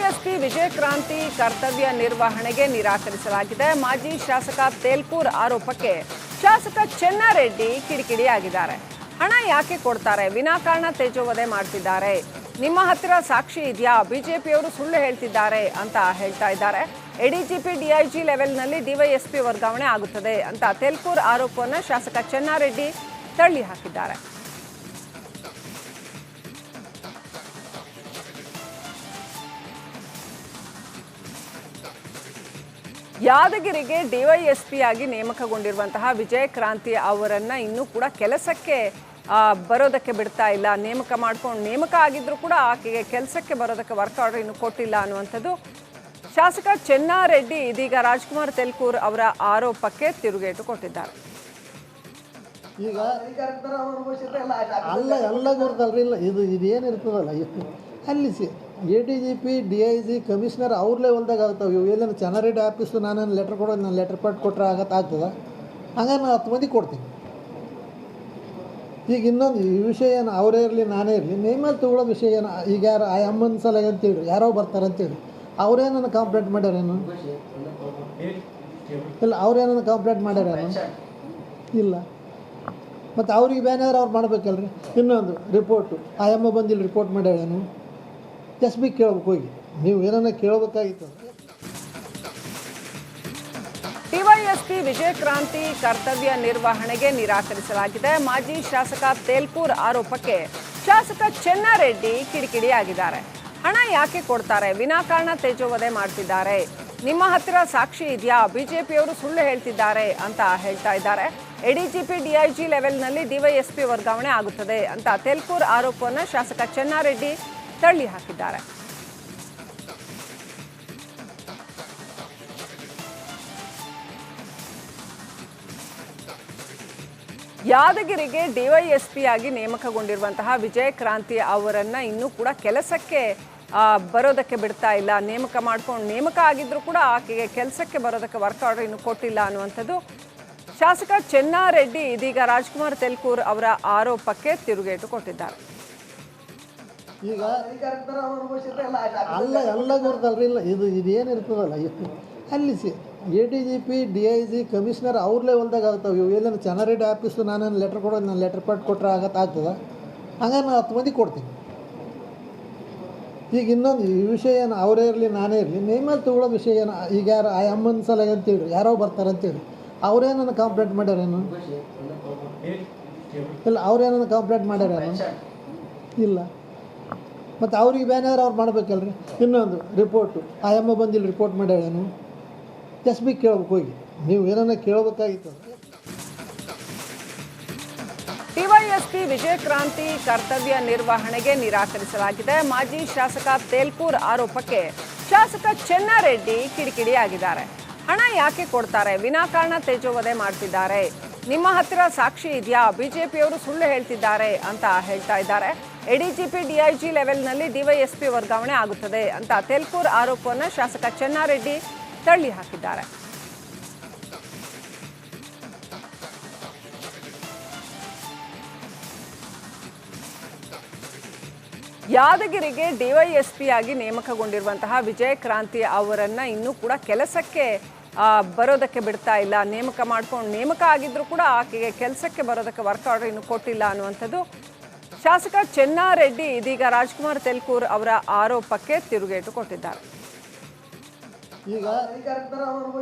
DYSP ವಿಜಯಕ್ರಾಂತಿ ಕರ್ತವ್ಯ ನಿರ್ವಹಣೆಗೆ ನಿರಾಕರಿಸಲಾಗಿದೆ. ಮಾಜಿ ಶಾಸಕ ತೇಲ್ಕೂರ್ ಆರೋಪಕ್ಕೆ ಶಾಸಕ ಚೆನ್ನಾರೆಡ್ಡಿ ಕಿಡಿಕಿಡಿಯಾಗಿದ್ದಾರೆ. ಹಣ ಯಾಕೆ ಕೊಡ್ತಾರೆ? ವಿನಾಕಾರಣ ತೇಜೋವಧೆ ಮಾಡ್ತಿದ್ದಾರೆ. ನಿಮ್ಮ ಹತ್ತಿರ ಸಾಕ್ಷಿ ಇದೆಯಾ? ಬಿಜೆಪಿಯವರು ಸುಳ್ಳು ಹೇಳ್ತಿದ್ದಾರೆ ಅಂತ ಹೇಳ್ತಾ ಇದ್ದಾರೆ. ಎಡಿಜಿಪಿ ಡಿಐಜಿ ಲೆವೆಲ್ನಲ್ಲಿ ಡಿವೈಎಸ್ಪಿ ವರ್ಗಾವಣೆ ಆಗುತ್ತದೆ ಅಂತ ತೇಲ್ಕೂರ್ ಆರೋಪವನ್ನು ಶಾಸಕ ಚೆನ್ನಾರೆಡ್ಡಿ ತಳ್ಳಿ ಹಾಕಿದ್ದಾರೆ. ಯಾದಗಿರಿಗೆ ಡಿವೈಎಸ್ಪಿ ಆಗಿ ನೇಮಕಗೊಂಡಿರುವಂತಹ ವಿಜಯಕ್ರಾಂತಿ ಅವರನ್ನ ಇನ್ನೂ ಕೂಡ ಕೆಲಸಕ್ಕೆ ಬರೋದಕ್ಕೆ ಬಿಡ್ತಾ ಇಲ್ಲ. ನೇಮಕ ಆಗಿದ್ರು ಕೂಡ ಆಕೆಗೆ ಕೆಲಸಕ್ಕೆ ಬರೋದಕ್ಕೆ ವರ್ಕ್ ಆರ್ಡರ್ ಇನ್ನೂ ಕೊಟ್ಟಿಲ್ಲ ಅನ್ನುವಂಥದ್ದು ಶಾಸಕ ಚೆನ್ನಾರೆಡ್ಡಿ ಇದೀಗ ರಾಜ್ಕುಮಾರ್ ತೇಲ್ಕೂರ್ ಅವರ ಆರೋಪಕ್ಕೆ ತಿರುಗೇಟು ಕೊಟ್ಟಿದ್ದಾರೆ. ಈಗ ಎಲ್ಲ ಗೊತ್ತಲ್ರಿ, ಇಲ್ಲ ಇದೇನಿರ್ತದಲ್ಲ ಅಲ್ಲಿ ADGP DIG ಕಮಿಷನರ್ ಅವ್ರ ಲೆವೆಲ್ದಾಗ ಆಗ್ತಾವೆ. ಇವು ಎಲ್ಲೇನು ಚೆನ್ನಾರೆಡ್ಡಿ ಆಫೀಸು ನಾನೇನು ಲೆಟ್ರ್ ಕೊಡೋದು, ನಾನು ಲೆಟ್ರ್ ಪಟ್ಟು ಕೊಟ್ಟರೆ ಆಗ್ತದೆ. ಹಂಗಾಗಿ ನಾನು 10 ಮಂದಿ ಕೊಡ್ತೀನಿ. ಈಗ ಇನ್ನೊಂದು ಈ ವಿಷಯ ಏನು ಅವರೇ ಇರಲಿ ನಾನೇ ಇರಲಿ, ನೇಮಲ್ಲಿ ತಗೊಳ್ಳೋ ವಿಷಯ ಏನು, ಈಗ ಯಾರು ಆ ಅಮ್ಮನ ಸಲ ಅಂತೇಳಿ ಯಾರೋ ಬರ್ತಾರೆ ಅಂತೇಳಿ ಅವ್ರೇನನ್ನು ಕಂಪ್ಲೇಂಟ್ ಮಾಡ್ಯಾರೇನು? ಇಲ್ಲ, ಅವ್ರೇನನ್ನು ಕಂಪ್ಲೇಂಟ್ ಮಾಡ್ಯಾರೇನು? ಇಲ್ಲ. ಮತ್ತು ಅವ್ರಿಗೆ ಬೇನಾದ್ರೆ ಅವ್ರು ಮಾಡ್ಬೇಕಲ್ರಿ. ಇನ್ನೊಂದು ರಿಪೋರ್ಟು ಆ ಅಮ್ಮ ಬಂದಿಲ್ಲ, ರಿಪೋರ್ಟ್ ಮಾಡ್ಯಾರೇನು? SB ಕೇಳಬೇಕು, ಹೋಗಿ ನೀವು ಏನನ್ನ ಕೇಳಬೇಕಾಗಿತ್ತು. ಡಿವೈಎಸ್ಪಿ ವಿಜಯಕ್ರಾಂತಿ ಕರ್ತವ್ಯ ನಿರ್ವಹಣೆಗೆ ನಿರಾಕರಿಸಲಾಗಿದೆ. ಮಾಜಿ ಶಾಸಕ ತೇಲ್ಕೂರ್ ಆರೋಪಕ್ಕೆ ಶಾಸಕ ಚೆನ್ನಾರೆಡ್ಡಿ ಕಿಡಿಕಿಡಿಯಾಗಿದ್ದಾರೆ. ಹಣ ಯಾಕೆ ಕೊಡ್ತಾರೆ? ವಿನಾಕಾರಣ ತೇಜೋವಧೆ ಮಾಡ್ತಿದ್ದಾರೆ. ನಿಮ್ಮ ಹತ್ತಿರ ಸಾಕ್ಷಿ ಇದೆಯಾ? ಬಿಜೆಪಿಯವರು ಸುಳ್ಳು ಹೇಳ್ತಿದ್ದಾರೆ ಅಂತ ಹೇಳ್ತಾ ಇದ್ದಾರೆ. ಎಡಿಜಿಪಿ ಡಿಐಜಿ ಲೆವೆಲ್ನಲ್ಲಿ ಡಿವೈಎಸ್ಪಿ ವರ್ಗಾವಣೆ ಆಗುತ್ತದೆ ಅಂತ ತೇಲ್ಕೂರ್ ಆರೋಪವನ್ನು ಶಾಸಕ ಚೆನ್ನಾರೆಡ್ಡಿ ತಳ್ಳಿ ಹಾಕಿದ್ದಾರೆ. ಯಾದಗಿರಿಗೆ ಡಿವೈಎಸ್ಪಿ ಆಗಿ ನೇಮಕಗೊಂಡಿರುವಂತಹ ವಿಜಯಕ್ರಾಂತಿ ಅವರನ್ನ ಇನ್ನೂ ಕೂಡ ಕೆಲಸಕ್ಕೆ ಬರೋದಕ್ಕೆ ಬಿಡ್ತಾ ಇಲ್ಲ. ನೇಮಕ ಆಗಿದ್ರು ಕೂಡ ಆಕೆಗೆ ಕೆಲಸಕ್ಕೆ ಬರೋದಕ್ಕೆ ವರ್ಕ್ ಆರ್ಡರ್ ಇನ್ನೂ ಕೊಟ್ಟಿಲ್ಲ ಅನ್ನುವಂಥದ್ದು ಶಾಸಕ ಚೆನ್ನಾರೆಡ್ಡಿ ಇದೀಗ ರಾಜ್ಕುಮಾರ್ ತೇಲ್ಕೂರ್ ಅವರ ಆರೋಪಕ್ಕೆ ತಿರುಗೇಟು ಕೊಟ್ಟಿದ್ದಾರೆ. ಈಗ ಎಲ್ಲ ಗೊತ್ತಲ್ರಿ, ಇಲ್ಲ ಇದೇನಿರ್ತದಲ್ಲ ಅಲ್ಲಿ ADGP DIG ಕಮಿಷನರ್ ಅವ್ರ ಲೆವೆಲ್ದಾಗ ಆಗ್ತಾವೆ. ಇವು ಎಲ್ಲೇನು ಚೆನ್ನಾರೆಡ್ಡಿ ಆಫೀಸು ನಾನೇನು ಲೆಟ್ರ್ ಕೊಡೋದು, ನಾನು ಲೆಟ್ರ್ ಪಟ್ಟು ಕೊಟ್ಟರೆ ಆಗ್ತದೆ. ಹಂಗಾಗಿ ನಾನು 10 ಮಂದಿ ಕೊಡ್ತೀನಿ. ಈಗ ಇನ್ನೊಂದು ಈ ವಿಷಯ ಏನು ಅವರೇ ಇರಲಿ ನಾನೇ ಇರಲಿ, ನೇಮಲ್ಲಿ ತಗೊಳ್ಳೋ ವಿಷಯ ಏನು, ಈಗ ಯಾರು ಆ ಅಮ್ಮನ ಸಲ ಅಂತೇಳಿ ಯಾರೋ ಬರ್ತಾರೆ ಅಂತೇಳಿ ಅವ್ರೇನನ್ನು ಕಂಪ್ಲೇಂಟ್ ಮಾಡ್ಯಾರೇನು? ಇಲ್ಲ, ಅವ್ರೇನನ್ನು ಕಂಪ್ಲೇಂಟ್ ಮಾಡ್ಯಾರೇನು? ಇಲ್ಲ. ಮತ್ತು ಅವ್ರಿಗೆ ಬೇನಾದ್ರೆ ಅವ್ರು ಮಾಡ್ಬೇಕಲ್ರಿ. ಇನ್ನೊಂದು ರಿಪೋರ್ಟು ಆ ಅಮ್ಮ ಬಂದಿಲ್ಲ, ರಿಪೋರ್ಟ್ ಮಾಡ್ಯಾರೇನು? SB ಕೇಳಬೇಕು, ಹೋಗಿ ನೀವು ಏನನ್ನ ಕೇಳಬೇಕಾಗಿತ್ತು. ಡಿವೈಎಸ್ಪಿ ವಿಜಯಕ್ರಾಂತಿ ಕರ್ತವ್ಯ ನಿರ್ವಹಣೆಗೆ ನಿರಾಕರಿಸಲಾಗಿದೆ. ಮಾಜಿ ಶಾಸಕ ತೇಲ್ಕೂರ್ ಆರೋಪಕ್ಕೆ ಶಾಸಕ ಚೆನ್ನಾರೆಡ್ಡಿ ಕಿಡಿಕಿಡಿಯಾಗಿದ್ದಾರೆ. ಹಣ ಯಾಕೆ ಕೊಡ್ತಾರೆ? ವಿನಾಕಾರಣ ತೇಜೋವಧೆ ಮಾಡ್ತಿದ್ದಾರೆ. ನಿಮ್ಮ ಹತ್ತಿರ ಸಾಕ್ಷಿ ಇದೆಯಾ? ಬಿಜೆಪಿಯವರು ಸುಳ್ಳು ಹೇಳ್ತಿದ್ದಾರೆ ಅಂತ ಹೇಳ್ತಾ ಇದ್ದಾರೆ. ಎಡಿಜಿಪಿ ಡಿಐಜಿ ಲೆವೆಲ್ನಲ್ಲಿ ಡಿವೈಎಸ್ಪಿ ವರ್ಗಾವಣೆ ಆಗುತ್ತದೆ ಅಂತ ತೇಲ್ಕೂರ್ ಆರೋಪವನ್ನು ಶಾಸಕ ಚೆನ್ನಾರೆಡ್ಡಿ ತಳ್ಳಿ ಹಾಕಿದ್ದಾರೆ. ಯಾದಗಿರಿಗೆ ಡಿವೈಎಸ್ಪಿ ಆಗಿ ನೇಮಕಗೊಂಡಿರುವಂತಹ ವಿಜಯಕ್ರಾಂತಿ ಅವರನ್ನ ಇನ್ನೂ ಕೂಡ ಕೆಲಸಕ್ಕೆ ಬರೋದಕ್ಕೆ ಬಿಡ್ತಾ ಇಲ್ಲ. ನೇಮಕ ಆಗಿದ್ರು ಕೂಡ ಆಕೆಗೆ ಕೆಲಸಕ್ಕೆ ಬರೋದಕ್ಕೆ ವರ್ಕ್ ಆರ್ಡರ್ ಇನ್ನೂ ಕೊಟ್ಟಿಲ್ಲ ಅನ್ನುವಂಥದ್ದು ಶಾಸಕ ಚೆನ್ನಾರೆಡ್ಡಿ ಇದೀಗ ರಾಜ್ಕುಮಾರ್ ತೇಲ್ಕೂರ್ ಅವರ ಆರೋಪಕ್ಕೆ ತಿರುಗೇಟು ಕೊಟ್ಟಿದ್ದಾರೆ. ಈಗ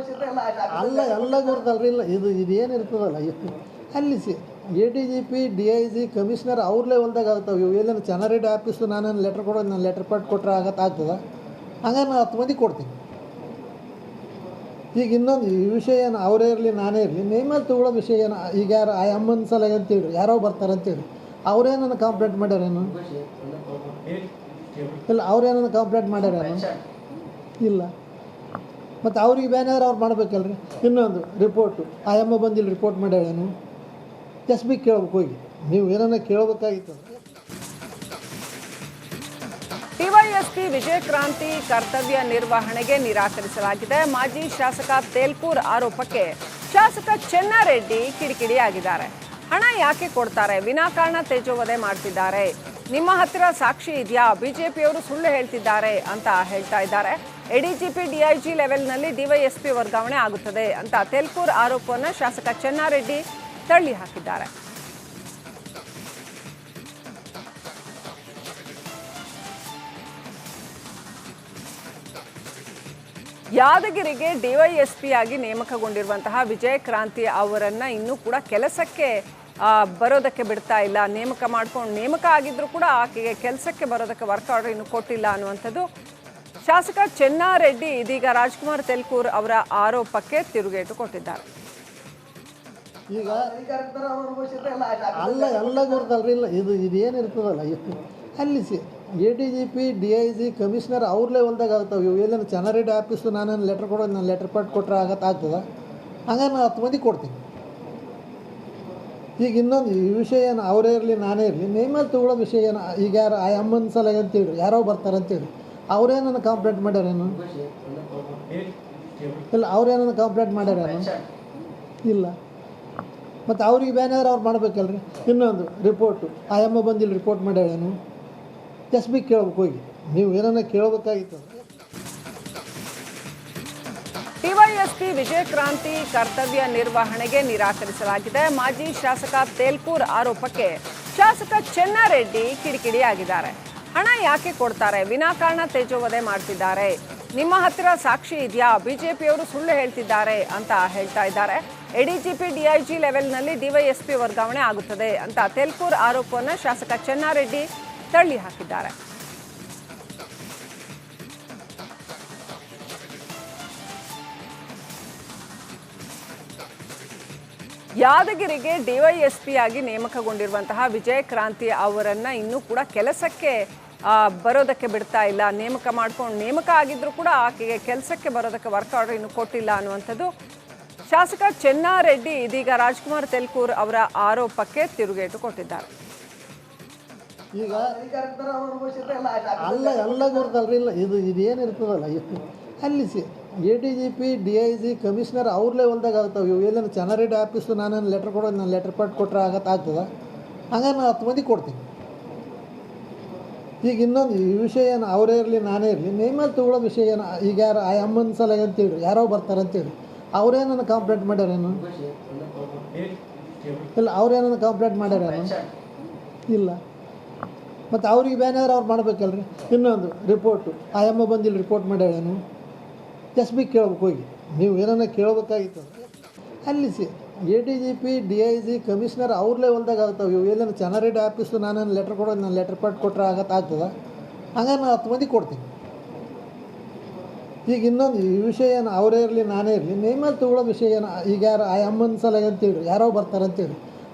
ಎಲ್ಲ ಗೊತ್ತಲ್ರಿ, ಇಲ್ಲ ಇದೇನಿರ್ತದಲ್ಲ ಅಲ್ಲಿ ADGP DIG ಕಮಿಷನರ್ ಅವ್ರ ಲೆವೆಲ್ದಾಗ ಆಗ್ತಾವೆ. ಇವು ಎಲ್ಲೇನು ಚೆನ್ನಾರೆಡ್ಡಿ ಆಫೀಸು ನಾನೇನು ಲೆಟ್ರ್ ಕೊಡೋದು, ನಾನು ಲೆಟ್ರ್ ಪಟ್ಟು ಕೊಟ್ಟರೆ ಆಗ್ತದೆ. ಹಂಗಾಗಿ ನಾನು 10 ಮಂದಿ ಕೊಡ್ತೀನಿ. ಈಗ ಇನ್ನೊಂದು ಈ ವಿಷಯ ಏನು ಅವರೇ ಇರಲಿ ನಾನೇ ಇರಲಿ, ನೇಮಲ್ಲಿ ತಗೊಳ್ಳೋ ವಿಷಯ ಏನು, ಈಗ ಯಾರು ಆ ಅಮ್ಮನ ಸಲ ಅಂತೇಳಿ ಯಾರೋ ಬರ್ತಾರೆ ಅಂತೇಳಿ ಅವ್ರೇನನ್ನು ಕಂಪ್ಲೇಂಟ್ ಮಾಡ್ಯಾರೇನು? ಇಲ್ಲ, ಅವ್ರೇನನ್ನು ಕಂಪ್ಲೇಂಟ್ ಮಾಡ್ಯಾರೇನು? ಇಲ್ಲ. ಮತ್ತು ಅವ್ರಿಗೆ ಬೇನಾದ್ರೆ ಅವ್ರು ಮಾಡ್ಬೇಕಲ್ರಿ. ಇನ್ನೊಂದು ರಿಪೋರ್ಟು ಆ ಅಮ್ಮ ಬಂದಿಲ್ಲ, ರಿಪೋರ್ಟ್ ಮಾಡ್ಯಾರೇನು? SB ಕೇಳಬೇಕು, ಹೋಗಿ ನೀವು ಏನನ್ನ ಕೇಳಬೇಕಾಗಿತ್ತು. ಡಿವೈಎಸ್ಪಿ ವಿಜಯಕ್ರಾಂತಿ ಕರ್ತವ್ಯ ನಿರ್ವಹಣೆಗೆ ನಿರಾಕರಿಸಲಾಗಿದೆ. ಮಾಜಿ ಶಾಸಕ ತೇಲ್ಕೂರ್ ಆರೋಪಕ್ಕೆ ಶಾಸಕ ಚೆನ್ನಾರೆಡ್ಡಿ ಕಿಡಿಕಿಡಿಯಾಗಿದ್ದಾರೆ. ಹಣ ಯಾಕೆ ಕೊಡ್ತಾರೆ? ವಿನಾಕಾರಣ ತೇಜೋವಧೆ ಮಾಡ್ತಿದ್ದಾರೆ. ನಿಮ್ಮ ಹತ್ತಿರ ಸಾಕ್ಷಿ ಇದೆಯಾ, ಬಿಜೆಪಿಯವರು ಸುಳ್ಳು ಹೇಳ್ತಿದ್ದಾರೆ ಅಂತ ಹೇಳ್ತಾ ಇದ್ದಾರೆ. ಎಡಿಜಿಪಿ ಡಿಐಜಿ ಲೆವೆಲ್ನಲ್ಲಿ ಡಿವೈಎಸ್ಪಿ ವರ್ಗಾವಣೆ ಆಗುತ್ತದೆ ಅಂತ ತೆಲ್ಕೂರ್ ಆರೋಪವನ್ನು ಶಾಸಕ ಚೆನ್ನಾರೆಡ್ಡಿ ತಳ್ಳಿ ಹಾಕಿದ್ದಾರೆ. ಯಾದಗಿರಿಗೆ ಡಿವೈಎಸ್ಪಿ ಆಗಿ ನೇಮಕಗೊಂಡಿರುವಂತಹ ವಿಜಯ ಕ್ರಾಂತಿ ಅವರನ್ನ ಇನ್ನೂ ಕೂಡ ಕೆಲಸಕ್ಕೆ ಬರೋದಕ್ಕೆ ಬಿಡ್ತಾ ಇಲ್ಲ. ನೇಮಕ ಆಗಿದ್ರು ಕೂಡ ಆಕೆಗೆ ಕೆಲಸಕ್ಕೆ ಬರೋದಕ್ಕೆ ವರ್ಕ್ ಆರ್ಡರ್ ಇನ್ನೂ ಕೊಟ್ಟಿಲ್ಲ ಅನ್ನುವಂಥದ್ದು ಶಾಸಕ ಚೆನ್ನಾರೆಡ್ಡಿ ಇದೀಗ ರಾಜ್ಕುಮಾರ್ ತೆಲ್ಕೂರ್ ಅವರ ಆರೋಪಕ್ಕೆ ತಿರುಗೇಟು ಕೊಟ್ಟಿದ್ದಾರೆ. ಈಗ ಎಲ್ಲ ಗೊತ್ತಲ್ರಿ, ಇಲ್ಲ ಇದೇನಿರ್ತದಲ್ಲ ಅಲ್ಲಿ ADGP DIG ಕಮಿಷನರ್ ಅವ್ರ ಲೆವೆಲ್ದಾಗ ಆಗ್ತಾವೆ. ಇವು ಎಲ್ಲೇನು ಚೆನ್ನಾರೆಡ್ಡಿ ಆಫೀಸು ನಾನೇನು ಲೆಟ್ರ್ ಕೊಡೋದು, ನಾನು ಲೆಟ್ರ್ ಪಟ್ಟು ಕೊಟ್ಟರೆ ಆಗ್ತದೆ. ಹಂಗಾರೆ ನಾನು 10 ಮಂದಿ ಕೊಡ್ತೀನಿ. ಈಗ ಇನ್ನೊಂದು ಈ ವಿಷಯ ಏನು ಅವರೇ ಇರಲಿ ನಾನೇ ಇರಲಿ, ನೇಮಲ್ಲಿ ತೊಗೊಳ್ಳೋ ವಿಷಯ ಏನು, ಈಗ ಯಾರು ಆ ಅಮ್ಮನ ಸಲ ಅಂತೇಳಿ ಯಾರೋ ಬರ್ತಾರೆ ಅಂತೇಳಿ ಅವ್ರೇನನ್ನು ಕಂಪ್ಲೇಂಟ್ ಮಾಡ್ಯಾರೇನು? ಇಲ್ಲ, ಅವ್ರೇನನ್ನು ಕಂಪ್ಲೇಂಟ್ ಮಾಡ್ಯಾರೇನು? ಇಲ್ಲ. ಮತ್ತು ಅವ್ರಿಗೆ ಬೇನಾದ್ರೆ ಅವ್ರು ಮಾಡ್ಬೇಕಲ್ರಿ. ಇನ್ನೊಂದು ರಿಪೋರ್ಟು ಆ ಅಮ್ಮ ಬಂದಿಲ್ಲ ರಿಪೋರ್ಟ್ ಮಾಡ್ಯಾರೇನು? SB ಕೇಳ್ಬೇಕು, ಹೋಗಿ ನೀವು ಏನನ್ನ ಕೇಳಬೇಕಾಗಿತ್ತು. ಡಿವೈಎಸ್ಪಿ ವಿಜಯ ಕ್ರಾಂತಿ ಕರ್ತವ್ಯ ನಿರ್ವಹಣೆಗೆ ನಿರಾಕರಿಸಲಾಗಿದೆ. ಮಾಜಿ ಶಾಸಕ ತೇಲ್ಕೂರ್ ಆರೋಪಕ್ಕೆ ಶಾಸಕ ಚೆನ್ನಾರೆಡ್ಡಿ ಕಿಡಿಕಿಡಿಯಾಗಿದ್ದಾರೆ. ಹಣ ಯಾಕೆ ಕೊಡ್ತಾರೆ, ವಿನಾಕಾರಣ ತೇಜೋವಧೆ ಮಾಡ್ತಿದ್ದಾರೆ, ನಿಮ್ಮ ಹತ್ತಿರ ಸಾಕ್ಷಿ ಇದೆಯಾ, ಬಿಜೆಪಿಯವರು ಸುಳ್ಳು ಹೇಳ್ತಿದ್ದಾರೆ ಅಂತ ಹೇಳ್ತಾ ಇದ್ದಾರೆ. ಎಡಿಜಿಪಿ ಡಿಐಜಿ ಲೆವೆಲ್ನಲ್ಲಿ ಡಿವೈಎಸ್ಪಿ ವರ್ಗಾವಣೆ ಆಗುತ್ತದೆ ಅಂತ ತೇಲ್ಕೂರ್ ಆರೋಪವನ್ನು ಶಾಸಕ ಚೆನ್ನಾರೆಡ್ಡಿ ತಳ್ಳಿ ಹಾಕಿದ್ದಾರೆ. ಯಾದಗಿರಿಗೆ ಡಿವೈಎಸ್ಪಿ ಆಗಿ ನೇಮಕಗೊಂಡಿರುವಂತಹ ವಿಜಯ ಕ್ರಾಂತಿ ಅವರನ್ನ ಇನ್ನೂ ಕೂಡ ಕೆಲಸಕ್ಕೆ ಬರೋದಕ್ಕೆ ಬಿಡ್ತಾ ಇಲ್ಲ. ನೇಮಕ ಆಗಿದ್ರು ಕೂಡ ಆಕೆಗೆ ಕೆಲಸಕ್ಕೆ ಬರೋದಕ್ಕೆ ವರ್ಕ್ ಆರ್ಡರ್ ಇನ್ನೂ ಕೊಟ್ಟಿಲ್ಲ ಅನ್ನುವಂಥದ್ದು ಶಾಸಕ ಚೆನ್ನಾರೆಡ್ಡಿ ಇದೀಗ ರಾಜ್ಕುಮಾರ್ ತೆಲ್ಕೂರ್ ಅವರ ಆರೋಪಕ್ಕೆ ತಿರುಗೇಟು ಕೊಟ್ಟಿದ್ದಾರೆ. ಈಗ ಎಲ್ಲ ಗೊತ್ತಲ್ರಿ, ಇಲ್ಲ ಇದೇನಿರ್ತದಲ್ಲ ಅಲ್ಲಿ ADGP DIG ಕಮಿಷನರ್ ಅವ್ರ ಲೆವೆಲ್ದಾಗ ಆಗ್ತಾವೆ. ಇವು ಎಲ್ಲೇನು ಚೆನ್ನಾರೆಡ್ಡಿ ಆಫೀಸು ನಾನೇನು ಲೆಟ್ರ್ ಕೊಡೋದು, ನಾನು ಲೆಟ್ರ್ ಪಟ್ಟು ಕೊಟ್ಟರೆ ಆಗ್ತದೆ. ಹಂಗಾರೆ ನಾನು 10 ಮಂದಿ ಕೊಡ್ತೀನಿ. ಈಗ ಇನ್ನೊಂದು ಈ ವಿಷಯ ಏನು ಅವರೇ ಇರಲಿ ನಾನೇ ಇರಲಿ, ನೇಮಲ್ಲಿ ತೊಗೊಳ್ಳೋ ವಿಷಯ ಏನು, ಈಗ ಯಾರು ಆ ಅಮ್ಮನ ಸಲ ಅಂತೇಳಿ ಯಾರೋ ಬರ್ತಾರೆ ಅಂತೇಳಿ ಅವ್ರೇನನ್ನು ಕಂಪ್ಲೇಂಟ್ ಮಾಡ್ಯಾರೇನು? ಇಲ್ಲ, ಅವ್ರೇನನ್ನು ಕಂಪ್ಲೇಂಟ್ ಮಾಡ್ಯಾರೇನು? ಇಲ್ಲ. ಮತ್ತು ಅವ್ರಿಗೆ ಬೇನಾದ್ರೆ ಅವ್ರು ಮಾಡ್ಬೇಕಲ್ರಿ. ಇನ್ನೊಂದು ರಿಪೋರ್ಟು ಆ ಅಮ್ಮ ಬಂದಿಲ್ಲ ರಿಪೋರ್ಟ್ ಮಾಡ್ಯಾರೇನು? SB ಕೇಳ್ಬೇಕು, ಹೋಗಿ ನೀವು ಏನನ್ನ ಕೇಳಬೇಕಾಗಿತ್ತು. ಅಲ್ಲಿ ADGP DIG ಕಮಿಷನರ್ ಅವ್ರ ಲೆವೆಲ್ದಾಗ ಆಗ್ತಾವೆ. ಇವು ಎಲ್ಲೇನು ಚೆನ್ನಾರೆಡ್ಡಿ ಆಫೀಸು ನಾನೇನು ಲೆಟ್ರ್ ಕೊಡೋದು, ನಾನು ಲೆಟ್ರ್ ಪಟ್ಟು ಕೊಟ್ಟರೆ ಆಗ್ತದೆ. ಹಂಗಾರೆ ನಾನು 10 ಮಂದಿ ಕೊಡ್ತೀನಿ. ಈಗ ಇನ್ನೊಂದು ಈ ವಿಷಯ ಏನು ಅವರೇ ಇರಲಿ ನಾನೇ ಇರಲಿ, ನೇಮಲ್ಲಿ ತೊಗೊಳ್ಳೋ ವಿಷಯ ಏನು, ಈಗ ಯಾರು ಆ ಅಮ್ಮನ ಸಲ ಅಂತೇಳಿ ಯಾರೋ ಬರ್ತಾರೆ ಅಂತೇಳಿ